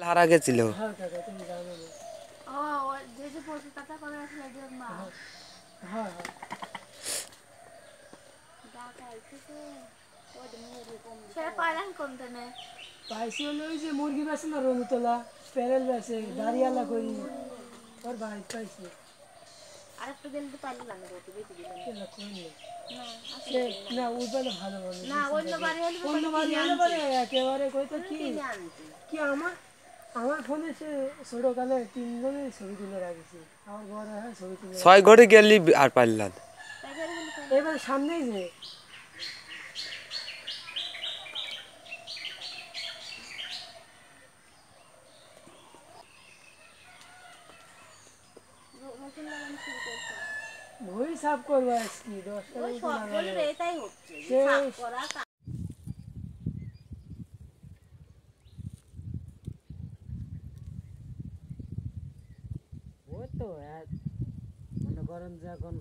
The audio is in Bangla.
হারা গেছিল। হ্যাঁ কাকা তুমি জানো না। ও যে যে পশু কথা করে আসলে যে মা হ্যাঁ হ্যাঁ ঢাকা আইতেছে ওই মুরগি কম সেটা পাইলেন কোনটা নে পাইছি হলো ওই যে মুরগি বেছে না রমুতলা প্যারেল বেছে দাঁড়িয়ালা করি ওর ভাই পাইছি আরেকটু দিলে তো পাইলাম না কত বেশি দিলাম এলা কোন নেই না সে না উঠবে ভালো ভালো না অন্য বাড়ি হলে অন্য বাড়ি হলে পরে একেবারে কইতো কি কিনে আনতে কি আমার আমার ফোনে সে ছোটকালে তিনজনের ছবি তুলে রাখছি আমার বড় হ্যাঁ ছবি তুলে 6 ঘড়ি গেলি আর পারলাম। তাই করে হলে পাই এবার সামনেই যে নতুন লাগানো শুরু করছে ভুঁই সাফ করবো আজকে 10টা ওই মতো সব লাগাবো বলে এটাই হচ্ছে সে সাফ করা ওই তো মনে করেন যে এখন